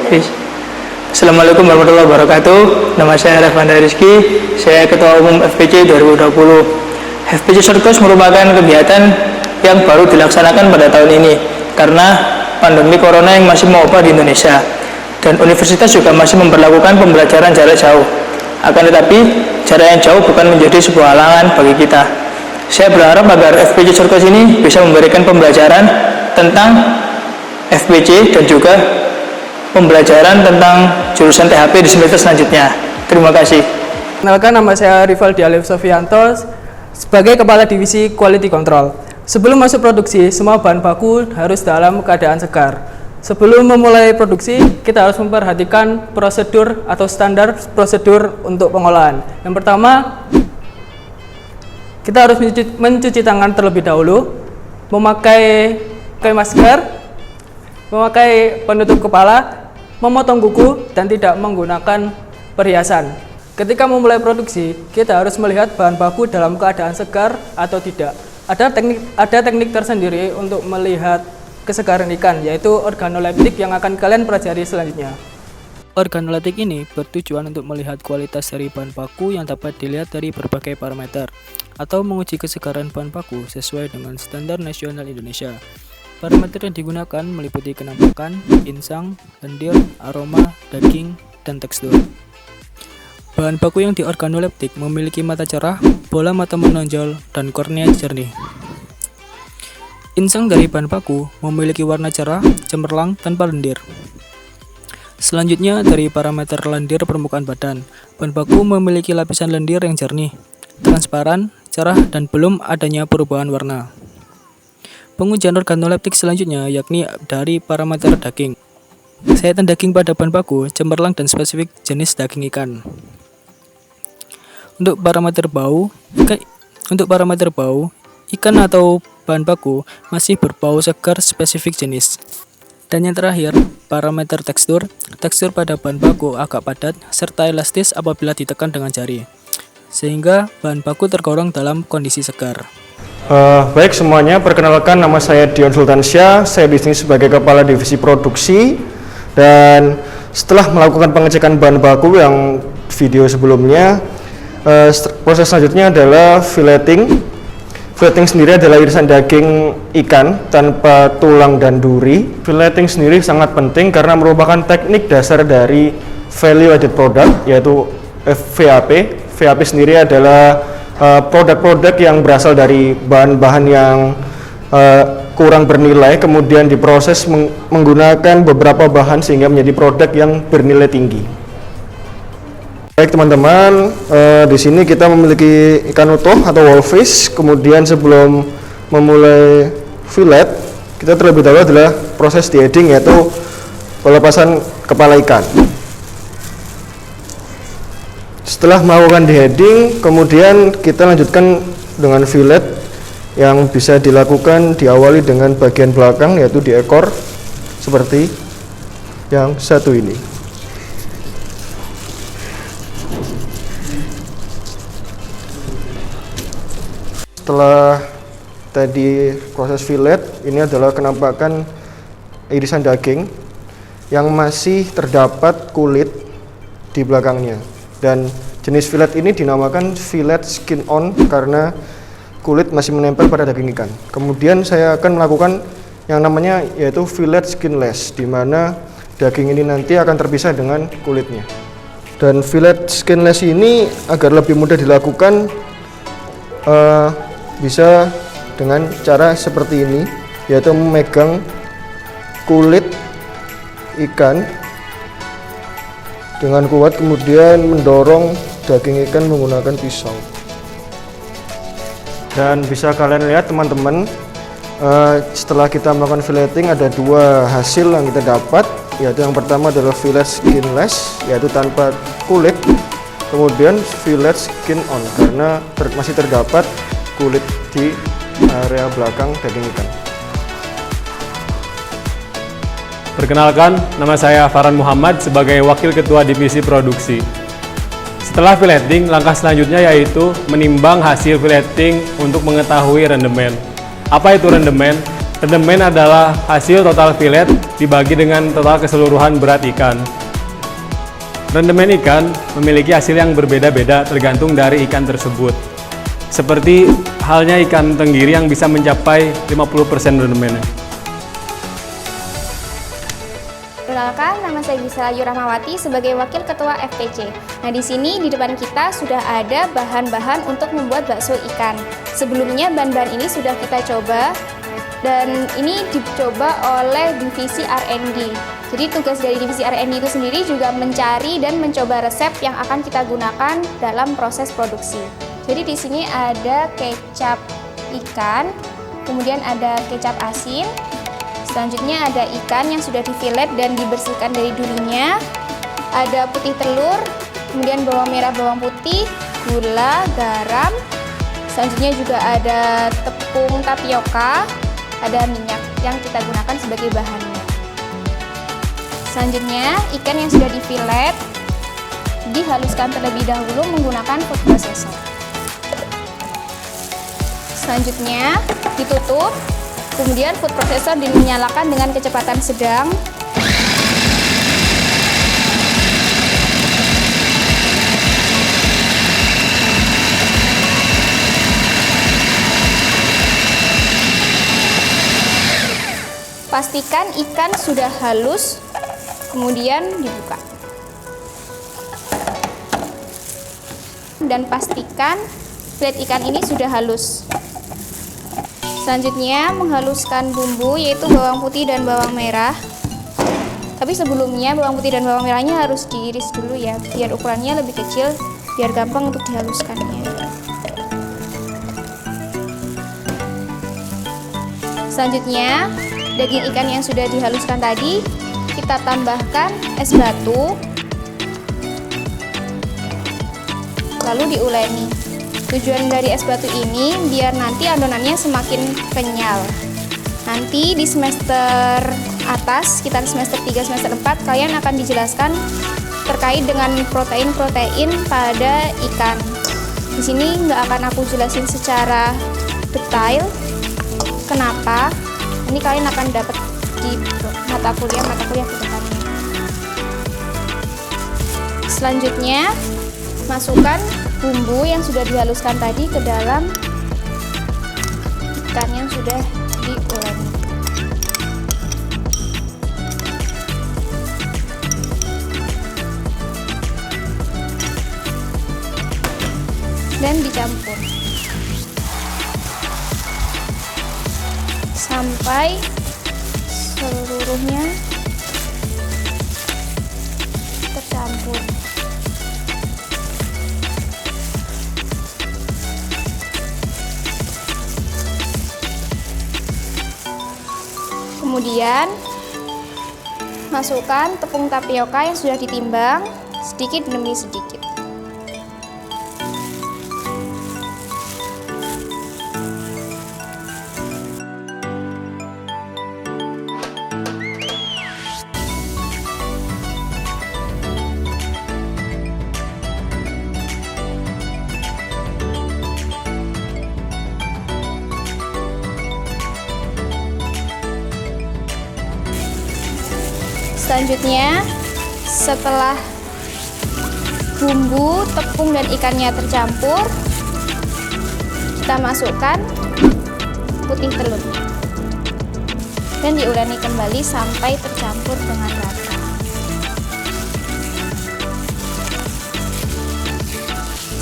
Assalamualaikum warahmatullahi wabarakatuh. Nama saya Revanda Rizky, saya Ketua Umum FPC 2020. FPC Shortcourse merupakan kegiatan yang baru dilaksanakan pada tahun ini karena pandemi corona yang masih mewabah di Indonesia, dan universitas juga masih memperlakukan pembelajaran jarak jauh. Akan tetapi, jarak yang jauh bukan menjadi sebuah halangan bagi kita. Saya berharap agar FPC Shortcourse ini bisa memberikan pembelajaran tentang FPC dan juga pembelajaran tentang jurusan THP di semester selanjutnya. Terima kasih. Kenalkan, nama saya Rivaldi Alif Sofianto sebagai Kepala Divisi Quality Control. Sebelum masuk produksi, semua bahan baku harus dalam keadaan segar. Sebelum memulai produksi, kita harus memperhatikan prosedur atau standar prosedur untuk pengolahan. Yang pertama, kita harus mencuci tangan terlebih dahulu, memakai masker, memakai penutup kepala, memotong kuku, dan tidak menggunakan perhiasan. Ketika memulai produksi, kita harus melihat bahan baku dalam keadaan segar atau tidak. Ada teknik tersendiri untuk melihat kesegaran ikan, yaitu organoleptik yang akan kalian pelajari selanjutnya. Organoleptik ini bertujuan untuk melihat kualitas dari bahan baku yang dapat dilihat dari berbagai parameter, atau menguji kesegaran bahan baku sesuai dengan standar nasional Indonesia. Parameter yang digunakan meliputi kenampakan, insang, lendir, aroma, daging, dan tekstur. Bahan baku yang diorganoleptik memiliki mata cerah, bola mata menonjol, dan kornea jernih. Insang dari bahan baku memiliki warna cerah, cemerlang, tanpa lendir. Selanjutnya, dari parameter lendir permukaan badan, bahan baku memiliki lapisan lendir yang jernih, transparan, cerah, dan belum adanya perubahan warna. Pengujian organoleptik selanjutnya yakni dari parameter daging. Sayatan daging pada bahan baku cemerlang dan spesifik jenis daging ikan. Untuk parameter bau, ikan atau bahan baku masih berbau segar spesifik jenis. Dan yang terakhir, parameter tekstur pada bahan baku agak padat serta elastis apabila ditekan dengan jari, sehingga bahan baku tergolong dalam kondisi segar. Baik semuanya, perkenalkan, nama saya Dion Sultansyah, saya di sini sebagai Kepala Divisi Produksi, dan setelah melakukan pengecekan bahan baku yang video sebelumnya, proses selanjutnya adalah filleting. Filleting sendiri adalah irisan daging ikan tanpa tulang dan duri. Filleting sendiri sangat penting karena merupakan teknik dasar dari value added product, yaitu VAP. VAP sendiri adalah produk-produk yang berasal dari bahan-bahan yang kurang bernilai, kemudian diproses menggunakan beberapa bahan sehingga menjadi produk yang bernilai tinggi. Baik teman-teman, di sini kita memiliki ikan utuh atau whole fish. Kemudian sebelum memulai fillet, kita terlebih dahulu adalah proses deheading, yaitu pelepasan kepala ikan. Setelah melakukan deheading, kemudian kita lanjutkan dengan fillet yang bisa dilakukan diawali dengan bagian belakang, yaitu di ekor seperti yang satu ini. Setelah tadi proses fillet, ini adalah kenampakan irisan daging yang masih terdapat kulit di belakangnya. Dan jenis fillet ini dinamakan fillet skin on karena kulit masih menempel pada daging ikan. Kemudian saya akan melakukan yang namanya yaitu fillet skinless, di mana daging ini nanti akan terpisah dengan kulitnya. Dan fillet skinless ini agar lebih mudah dilakukan, bisa dengan cara seperti ini, yaitu memegang kulit ikan dengan kuat, kemudian mendorong daging ikan menggunakan pisau. Dan bisa kalian lihat teman-teman, setelah kita melakukan filleting ada dua hasil yang kita dapat, yaitu yang pertama adalah fillet skinless, yaitu tanpa kulit, kemudian fillet skin on karena masih terdapat kulit di area belakang daging ikan. Perkenalkan, nama saya Farhan Muhammad sebagai Wakil Ketua Divisi Produksi. Setelah filleting, langkah selanjutnya yaitu menimbang hasil filleting untuk mengetahui rendemen. Apa itu rendemen? Rendemen adalah hasil total fillet dibagi dengan total keseluruhan berat ikan. Rendemen ikan memiliki hasil yang berbeda-beda tergantung dari ikan tersebut. Seperti halnya ikan tenggiri yang bisa mencapai 50% rendemennya. Perkenalkan, nama saya Gisela Yurahmawati sebagai Wakil Ketua FPC. Nah, di sini di depan kita sudah ada bahan-bahan untuk membuat bakso ikan. Sebelumnya bahan-bahan ini sudah kita coba dan ini dicoba oleh divisi R&D. Jadi tugas dari divisi R&D itu sendiri juga mencari dan mencoba resep yang akan kita gunakan dalam proses produksi. Jadi di sini ada kecap ikan, kemudian ada kecap asin. Selanjutnya ada ikan yang sudah difilet dan dibersihkan dari durinya. Ada putih telur, kemudian bawang merah, bawang putih, gula, garam. Selanjutnya juga ada tepung tapioka, ada minyak yang kita gunakan sebagai bahannya. Selanjutnya ikan yang sudah difilet dihaluskan terlebih dahulu menggunakan food processor. Selanjutnya ditutup. Kemudian food processor dinyalakan dengan kecepatan sedang. Pastikan ikan sudah halus, kemudian dibuka. Dan pastikan filet ikan ini sudah halus. Selanjutnya menghaluskan bumbu yaitu bawang putih dan bawang merah. Tapi sebelumnya bawang putih dan bawang merahnya harus diiris dulu ya, biar ukurannya lebih kecil, biar gampang untuk dihaluskannya. Selanjutnya daging ikan yang sudah dihaluskan tadi kita tambahkan es batu, lalu diuleni. Tujuan dari es batu ini biar nanti adonannya semakin kenyal. Nanti di semester atas, sekitar semester 3, semester 4, kalian akan dijelaskan terkait dengan protein-protein pada ikan. Di sini nggak akan aku jelasin secara detail. Kenapa? Ini kalian akan dapat di mata kuliah ke depannya. Selanjutnya, masukkan bumbu yang sudah dihaluskan tadi ke dalam ikan yang sudah diuleni. Dan dicampur sampai seluruhnya tercampur. Kemudian masukkan tepung tapioka yang sudah ditimbang sedikit demi sedikit. Selanjutnya, setelah bumbu, tepung, dan ikannya tercampur, kita masukkan putih telur dan diuleni kembali sampai tercampur dengan rata.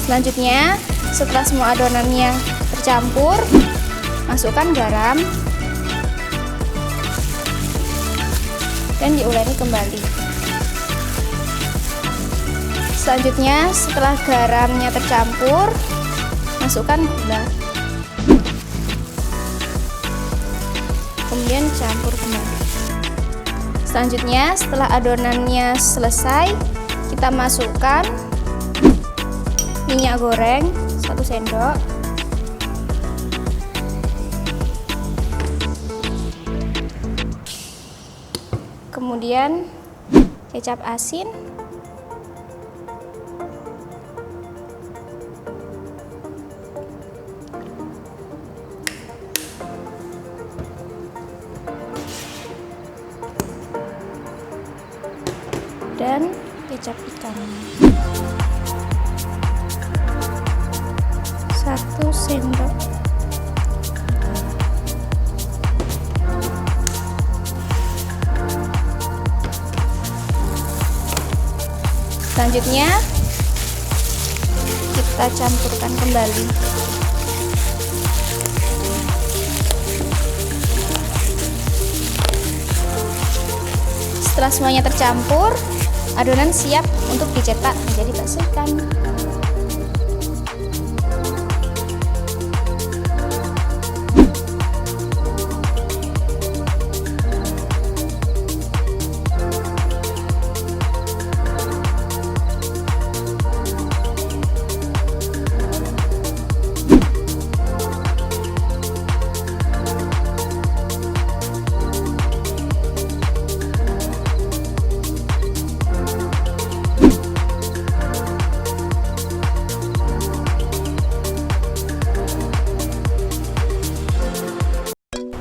Selanjutnya, setelah semua adonannya tercampur, masukkan garam dan diuleni kembali. Selanjutnya, setelah garamnya tercampur, masukkan gula. Kemudian campur kembali. Selanjutnya, setelah adonannya selesai, kita masukkan minyak goreng 1 sendok. Kemudian kecap asin, dan kecap ikan. 1 sendok. Selanjutnya kita campurkan kembali. Setelah semuanya tercampur, adonan siap untuk dicetak menjadi bakso ikan.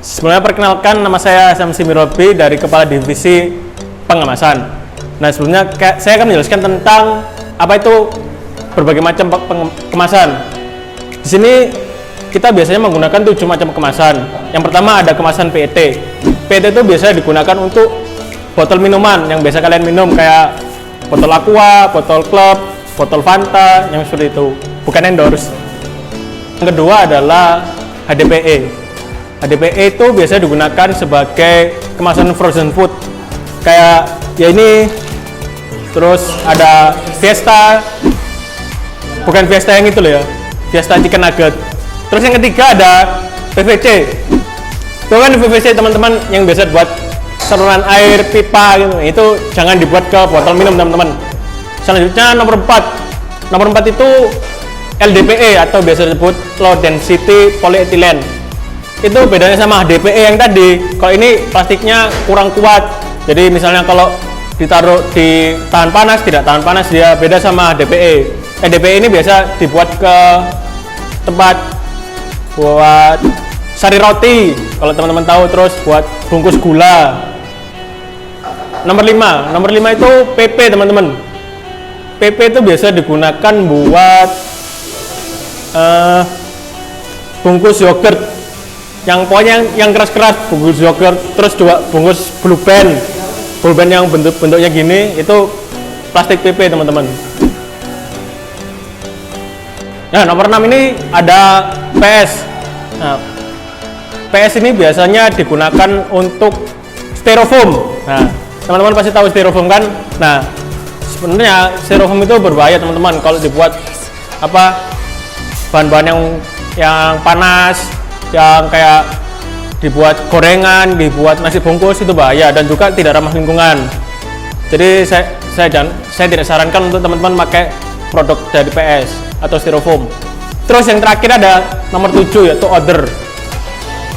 Sebelumnya perkenalkan, nama saya Samsi Mirobi dari Kepala Divisi Pengemasan. Nah, sebelumnya saya akan menjelaskan tentang apa itu berbagai macam kemasan. Di sini kita biasanya menggunakan 7 macam kemasan. Yang pertama ada kemasan PET. PET itu biasanya digunakan untuk botol minuman yang biasa kalian minum, kayak botol Aqua, botol Club, botol Fanta, yang seperti itu. Bukan endorse. Yang kedua adalah HDPE. HDPE itu biasanya digunakan sebagai kemasan frozen food, kayak ya ini, terus ada Fiesta, bukan Fiesta yang itu loh ya, Fiesta chicken nugget. Terus yang ketiga ada PVC. Itu kan PVC teman-teman yang biasa buat saluran air pipa gitu. Itu jangan dibuat ke botol minum teman-teman. Selanjutnya nomor 4. Nomor 4 itu LDPE atau biasa disebut low density polyethylene. Itu bedanya sama HDPE yang tadi. Kalau ini plastiknya kurang kuat, jadi misalnya kalau ditaruh di tahan panas, tidak tahan panas, dia beda sama HDPE. HDPE ini biasa dibuat ke tempat buat sari roti, kalau teman-teman tahu, terus buat bungkus gula. Nomor 5 itu PP teman-teman. PP itu biasa digunakan buat bungkus yogurt, yang pokoknya yang keras-keras, bungkus yogurt. Terus juga bungkus blue band yang bentuknya gini, itu plastik PP teman-teman. Nah, nomor 6 ini ada PS. Nah, PS ini biasanya digunakan untuk styrofoam. Nah, teman-teman pasti tahu styrofoam kan? Nah, sebenarnya styrofoam itu berbahaya teman-teman kalau dibuat bahan-bahan yang panas, yang kayak dibuat gorengan, dibuat nasi bungkus, itu bahaya dan juga tidak ramah lingkungan. Jadi saya tidak sarankan untuk teman-teman pakai produk dari PS atau styrofoam. Terus yang terakhir ada nomor 7 yaitu odor.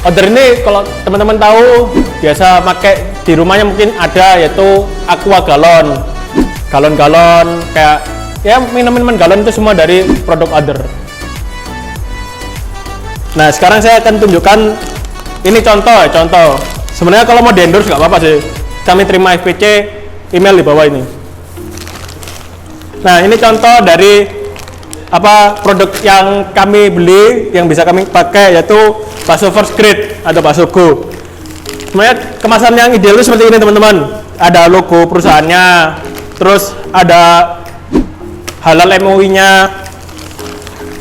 Odor ini kalau teman-teman tahu biasa pakai di rumahnya mungkin ada, yaitu Aqua galon kayak ya minuman galon, itu semua dari produk odor. Nah, sekarang saya akan tunjukkan ini contoh. Sebenarnya kalau mau di-endorse nggak apa-apa sih. Kami terima FPC, email di bawah ini. Nah, ini contoh dari produk yang kami beli yang bisa kami pakai, yaitu bakso first grade atau bakso go. Sebenarnya kemasan yang ideal itu seperti ini teman-teman. Ada logo perusahaannya, terus ada halal MOI-nya.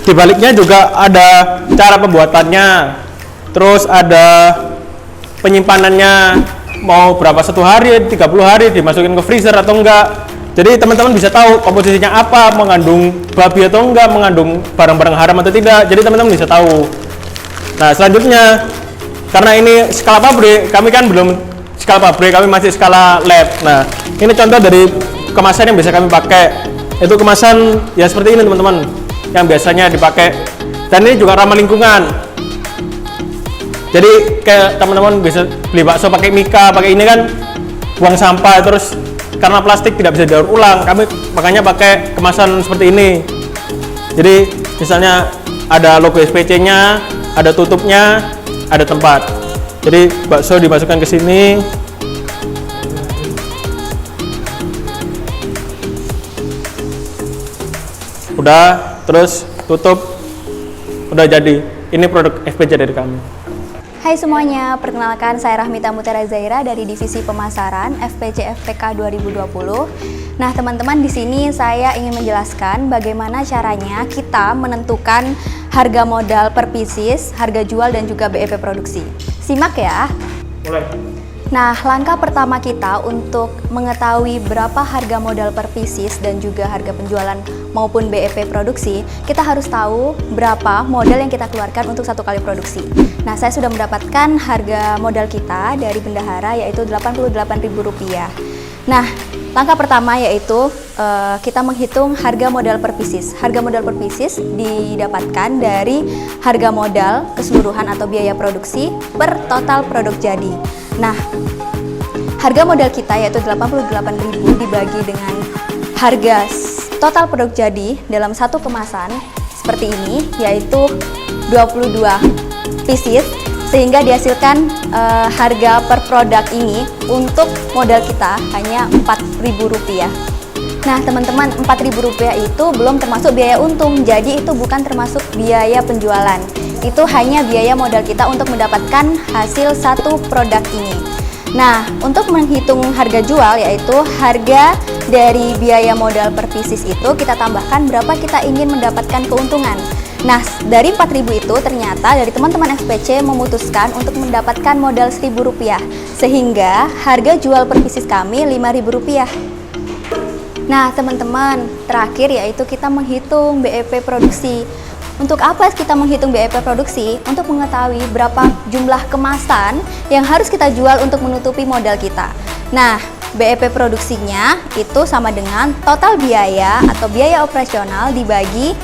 Di baliknya juga ada cara pembuatannya, terus ada penyimpanannya, mau berapa, 1 hari, 30 hari, dimasukin ke freezer atau enggak. Jadi teman-teman bisa tahu komposisinya apa, mengandung babi atau enggak, mengandung barang-barang haram atau tidak. Jadi teman-teman bisa tahu. Nah, selanjutnya, karena ini skala pabrik, kami kan belum skala pabrik, kami masih skala lab. Nah, ini contoh dari kemasan yang bisa kami pakai. Itu kemasan ya seperti ini teman-teman, yang biasanya dipakai, dan ini juga ramah lingkungan. Jadi kayak teman-teman bisa beli bakso pakai mika, pakai ini kan buang sampah, terus karena plastik tidak bisa didaur ulang, kami makanya pakai kemasan seperti ini. Jadi misalnya ada logo SPC-nya, ada tutupnya, ada tempat. Jadi bakso dimasukkan ke sini. Udah, terus tutup. Udah jadi. Ini produk FPC dari kami. Hai semuanya, perkenalkan saya Rahmita Mutera Zaira dari Divisi Pemasaran FPC FPK 2020. Nah, teman-teman, di sini saya ingin menjelaskan bagaimana caranya kita menentukan harga modal per pieces, harga jual dan juga BEP produksi. Simak ya. Mulai. Nah, langkah pertama kita untuk mengetahui berapa harga modal per pieces dan juga harga penjualan maupun BEP produksi, kita harus tahu berapa modal yang kita keluarkan untuk satu kali produksi. Nah, saya sudah mendapatkan harga modal kita dari bendahara yaitu Rp88.000. Nah, langkah pertama yaitu kita menghitung harga modal per pieces. Harga modal per pieces didapatkan dari harga modal keseluruhan atau biaya produksi per total produk jadi. Nah, harga modal kita yaitu 88.000 dibagi dengan harga total produk jadi dalam satu kemasan seperti ini yaitu 22 pieces, sehingga dihasilkan harga per produk ini untuk modal kita hanya Rp4.000. Nah, teman-teman, Rp4.000 itu belum termasuk biaya untung, jadi itu bukan termasuk biaya penjualan. Itu hanya biaya modal kita untuk mendapatkan hasil satu produk ini. Nah, untuk menghitung harga jual yaitu harga dari biaya modal per pieces itu kita tambahkan berapa kita ingin mendapatkan keuntungan. Nah, dari 4.000 itu ternyata dari teman-teman FPC memutuskan untuk mendapatkan modal Rp1.000, sehingga harga jual per pieces kami Rp5.000. Nah, teman-teman, terakhir yaitu kita menghitung BEP produksi. Untuk apa kita menghitung BEP produksi? Untuk mengetahui berapa jumlah kemasan yang harus kita jual untuk menutupi modal kita. Nah, BEP produksinya itu sama dengan total biaya atau biaya operasional dibagi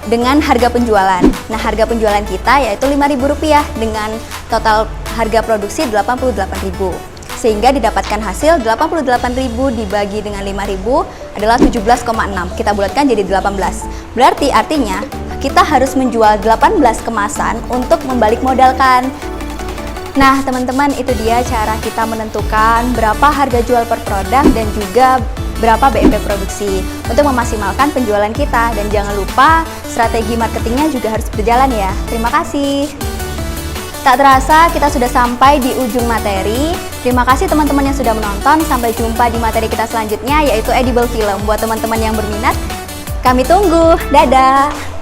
dengan harga penjualan. Nah, harga penjualan kita yaitu Rp5.000 dengan total harga produksi Rp88.000. Sehingga didapatkan hasil 88.000 dibagi dengan 5.000 adalah 17,6. Kita bulatkan jadi 18. Berarti artinya kita harus menjual 18 kemasan untuk membalik modalkan. Nah, teman-teman, itu dia cara kita menentukan berapa harga jual per produk dan juga berapa BEP produksi untuk memaksimalkan penjualan kita. Dan jangan lupa strategi marketingnya juga harus berjalan ya. Terima kasih. Tak terasa kita sudah sampai di ujung materi. Terima kasih teman-teman yang sudah menonton. Sampai jumpa di materi kita selanjutnya yaitu edible film. Buat teman-teman yang berminat, kami tunggu. Dadah!